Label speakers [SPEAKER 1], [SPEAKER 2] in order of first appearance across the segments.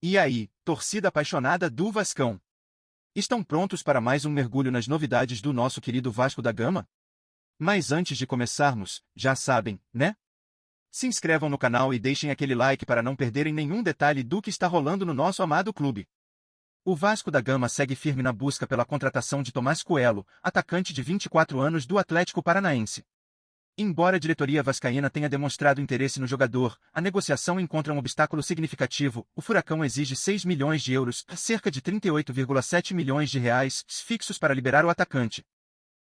[SPEAKER 1] E aí, torcida apaixonada do Vascão? Estão prontos para mais um mergulho nas novidades do nosso querido Vasco da Gama? Mas antes de começarmos, já sabem, né? Se inscrevam no canal e deixem aquele like para não perderem nenhum detalhe do que está rolando no nosso amado clube. O Vasco da Gama segue firme na busca pela contratação de Tomás Coelho, atacante de 24 anos do Atlético Paranaense. Embora a diretoria vascaína tenha demonstrado interesse no jogador, a negociação encontra um obstáculo significativo. O Furacão exige 6 milhões de euros, cerca de 38,7 milhões de reais, fixos para liberar o atacante.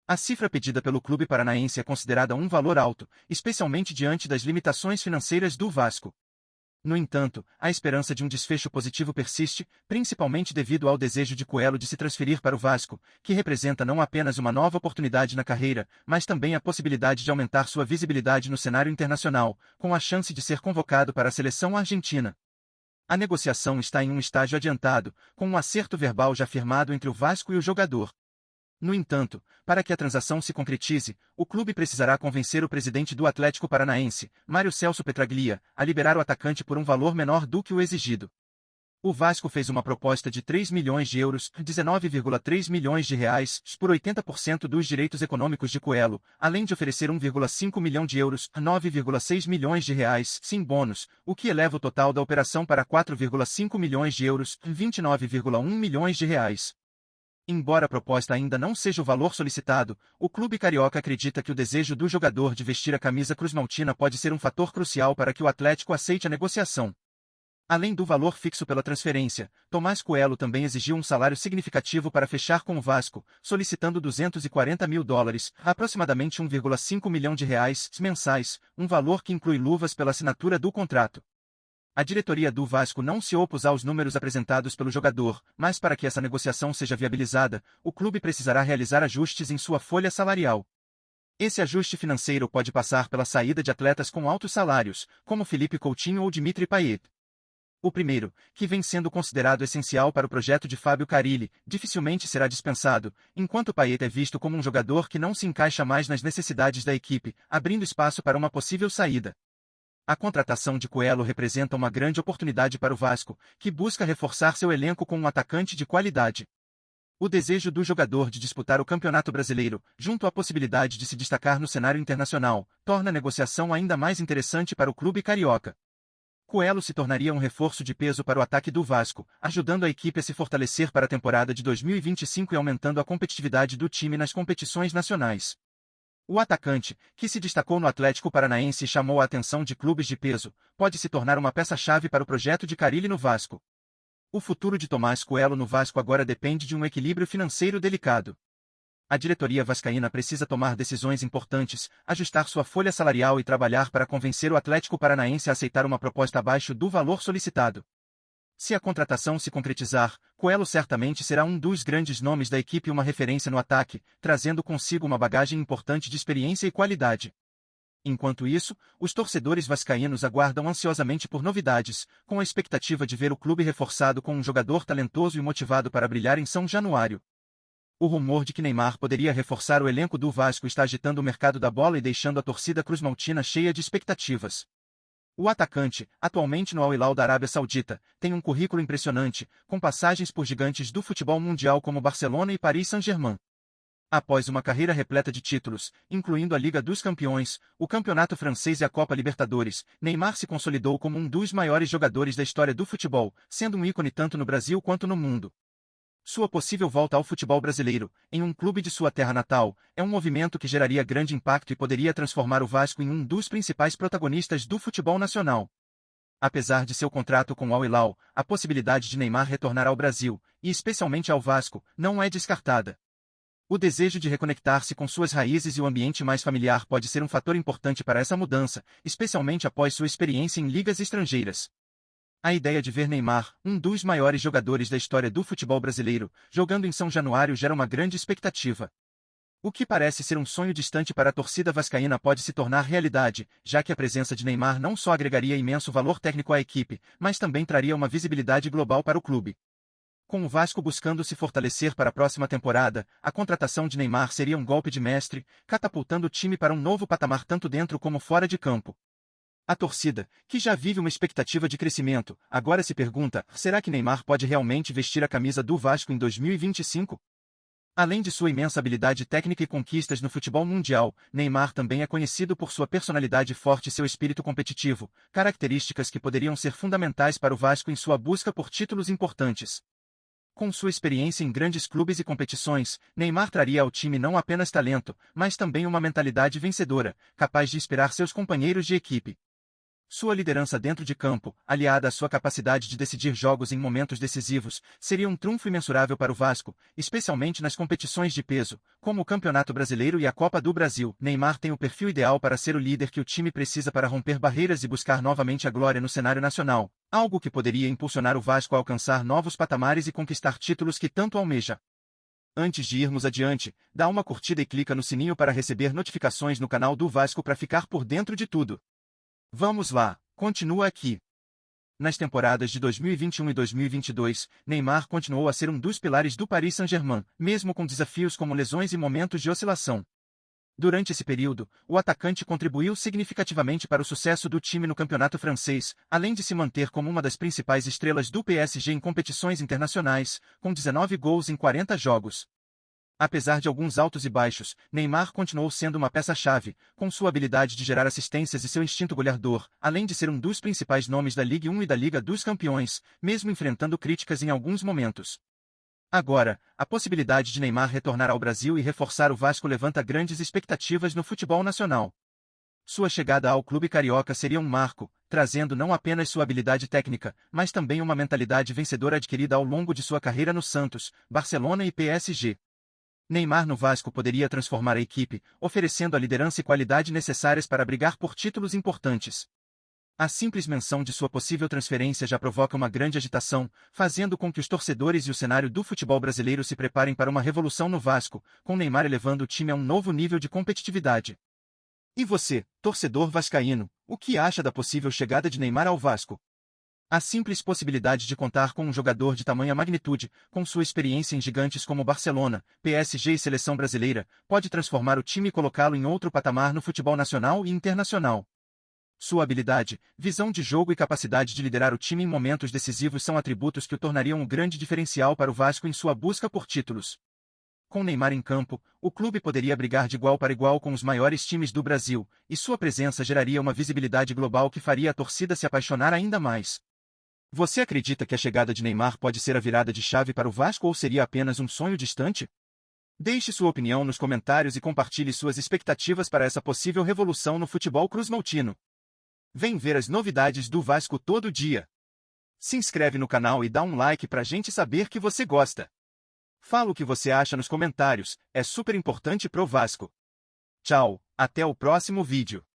[SPEAKER 1] A cifra pedida pelo clube paranaense é considerada um valor alto, especialmente diante das limitações financeiras do Vasco. No entanto, a esperança de um desfecho positivo persiste, principalmente devido ao desejo de Coelho de se transferir para o Vasco, que representa não apenas uma nova oportunidade na carreira, mas também a possibilidade de aumentar sua visibilidade no cenário internacional, com a chance de ser convocado para a seleção argentina. A negociação está em um estágio adiantado, com um acerto verbal já firmado entre o Vasco e o jogador. No entanto, para que a transação se concretize, o clube precisará convencer o presidente do Atlético Paranaense, Mário Celso Petraglia, a liberar o atacante por um valor menor do que o exigido. O Vasco fez uma proposta de 3 milhões de euros, 19,3 milhões de reais, por 80% dos direitos econômicos de Coelho, além de oferecer 1,5 milhão de euros, 9,6 milhões de reais, sem bônus, o que eleva o total da operação para 4,5 milhões de euros, 29,1 milhões de reais. Embora a proposta ainda não seja o valor solicitado, o clube carioca acredita que o desejo do jogador de vestir a camisa cruzmaltina pode ser um fator crucial para que o Atlético aceite a negociação. Além do valor fixo pela transferência, Tomás Coelho também exigiu um salário significativo para fechar com o Vasco, solicitando 240 mil dólares, aproximadamente 1,5 milhão de reais, mensais, um valor que inclui luvas pela assinatura do contrato. A diretoria do Vasco não se opôs aos números apresentados pelo jogador, mas para que essa negociação seja viabilizada, o clube precisará realizar ajustes em sua folha salarial. Esse ajuste financeiro pode passar pela saída de atletas com altos salários, como Felipe Coutinho ou Dimitri Payet. O primeiro, que vem sendo considerado essencial para o projeto de Fábio Carille, dificilmente será dispensado, enquanto Payet é visto como um jogador que não se encaixa mais nas necessidades da equipe, abrindo espaço para uma possível saída. A contratação de Coelho representa uma grande oportunidade para o Vasco, que busca reforçar seu elenco com um atacante de qualidade. O desejo do jogador de disputar o Campeonato Brasileiro, junto à possibilidade de se destacar no cenário internacional, torna a negociação ainda mais interessante para o clube carioca. Coelho se tornaria um reforço de peso para o ataque do Vasco, ajudando a equipe a se fortalecer para a temporada de 2025 e aumentando a competitividade do time nas competições nacionais. O atacante, que se destacou no Atlético Paranaense e chamou a atenção de clubes de peso, pode se tornar uma peça-chave para o projeto de Carille no Vasco. O futuro de Tomás Coelho no Vasco agora depende de um equilíbrio financeiro delicado. A diretoria vascaína precisa tomar decisões importantes, ajustar sua folha salarial e trabalhar para convencer o Atlético Paranaense a aceitar uma proposta abaixo do valor solicitado. Se a contratação se concretizar, Coelho certamente será um dos grandes nomes da equipe e uma referência no ataque, trazendo consigo uma bagagem importante de experiência e qualidade. Enquanto isso, os torcedores vascaínos aguardam ansiosamente por novidades, com a expectativa de ver o clube reforçado com um jogador talentoso e motivado para brilhar em São Januário. O rumor de que Neymar poderia reforçar o elenco do Vasco está agitando o mercado da bola e deixando a torcida cruzmaltina cheia de expectativas. O atacante, atualmente no Al Hilal da Arábia Saudita, tem um currículo impressionante, com passagens por gigantes do futebol mundial como Barcelona e Paris Saint-Germain. Após uma carreira repleta de títulos, incluindo a Liga dos Campeões, o Campeonato Francês e a Copa Libertadores, Neymar se consolidou como um dos maiores jogadores da história do futebol, sendo um ícone tanto no Brasil quanto no mundo. Sua possível volta ao futebol brasileiro, em um clube de sua terra natal, é um movimento que geraria grande impacto e poderia transformar o Vasco em um dos principais protagonistas do futebol nacional. Apesar de seu contrato com o Al Hilal, a possibilidade de Neymar retornar ao Brasil, e especialmente ao Vasco, não é descartada. O desejo de reconectar-se com suas raízes e o ambiente mais familiar pode ser um fator importante para essa mudança, especialmente após sua experiência em ligas estrangeiras. A ideia de ver Neymar, um dos maiores jogadores da história do futebol brasileiro, jogando em São Januário gera uma grande expectativa. O que parece ser um sonho distante para a torcida vascaína pode se tornar realidade, já que a presença de Neymar não só agregaria imenso valor técnico à equipe, mas também traria uma visibilidade global para o clube. Com o Vasco buscando se fortalecer para a próxima temporada, a contratação de Neymar seria um golpe de mestre, catapultando o time para um novo patamar tanto dentro como fora de campo. A torcida, que já vive uma expectativa de crescimento, agora se pergunta: será que Neymar pode realmente vestir a camisa do Vasco em 2025? Além de sua imensa habilidade técnica e conquistas no futebol mundial, Neymar também é conhecido por sua personalidade forte e seu espírito competitivo, características que poderiam ser fundamentais para o Vasco em sua busca por títulos importantes. Com sua experiência em grandes clubes e competições, Neymar traria ao time não apenas talento, mas também uma mentalidade vencedora, capaz de inspirar seus companheiros de equipe. Sua liderança dentro de campo, aliada à sua capacidade de decidir jogos em momentos decisivos, seria um trunfo imensurável para o Vasco, especialmente nas competições de peso, como o Campeonato Brasileiro e a Copa do Brasil. Neymar tem o perfil ideal para ser o líder que o time precisa para romper barreiras e buscar novamente a glória no cenário nacional, algo que poderia impulsionar o Vasco a alcançar novos patamares e conquistar títulos que tanto almeja. Antes de irmos adiante, dá uma curtida e clica no sininho para receber notificações no canal do Vasco para ficar por dentro de tudo. Vamos lá, continua aqui. Nas temporadas de 2021 e 2022, Neymar continuou a ser um dos pilares do Paris Saint-Germain, mesmo com desafios como lesões e momentos de oscilação. Durante esse período, o atacante contribuiu significativamente para o sucesso do time no campeonato francês, além de se manter como uma das principais estrelas do PSG em competições internacionais, com 19 gols em 40 jogos. Apesar de alguns altos e baixos, Neymar continuou sendo uma peça-chave, com sua habilidade de gerar assistências e seu instinto goleador, além de ser um dos principais nomes da Ligue 1 e da Liga dos Campeões, mesmo enfrentando críticas em alguns momentos. Agora, a possibilidade de Neymar retornar ao Brasil e reforçar o Vasco levanta grandes expectativas no futebol nacional. Sua chegada ao clube carioca seria um marco, trazendo não apenas sua habilidade técnica, mas também uma mentalidade vencedora adquirida ao longo de sua carreira no Santos, Barcelona e PSG. Neymar no Vasco poderia transformar a equipe, oferecendo a liderança e qualidade necessárias para brigar por títulos importantes. A simples menção de sua possível transferência já provoca uma grande agitação, fazendo com que os torcedores e o cenário do futebol brasileiro se preparem para uma revolução no Vasco, com Neymar elevando o time a um novo nível de competitividade. E você, torcedor vascaíno, o que acha da possível chegada de Neymar ao Vasco? A simples possibilidade de contar com um jogador de tamanha magnitude, com sua experiência em gigantes como Barcelona, PSG e Seleção Brasileira, pode transformar o time e colocá-lo em outro patamar no futebol nacional e internacional. Sua habilidade, visão de jogo e capacidade de liderar o time em momentos decisivos são atributos que o tornariam um grande diferencial para o Vasco em sua busca por títulos. Com Neymar em campo, o clube poderia brigar de igual para igual com os maiores times do Brasil, e sua presença geraria uma visibilidade global que faria a torcida se apaixonar ainda mais. Você acredita que a chegada de Neymar pode ser a virada de chave para o Vasco ou seria apenas um sonho distante? Deixe sua opinião nos comentários e compartilhe suas expectativas para essa possível revolução no futebol cruzmaltino. Vem ver as novidades do Vasco todo dia. Se inscreve no canal e dá um like pra gente saber que você gosta. Fala o que você acha nos comentários, é super importante pro Vasco. Tchau, até o próximo vídeo.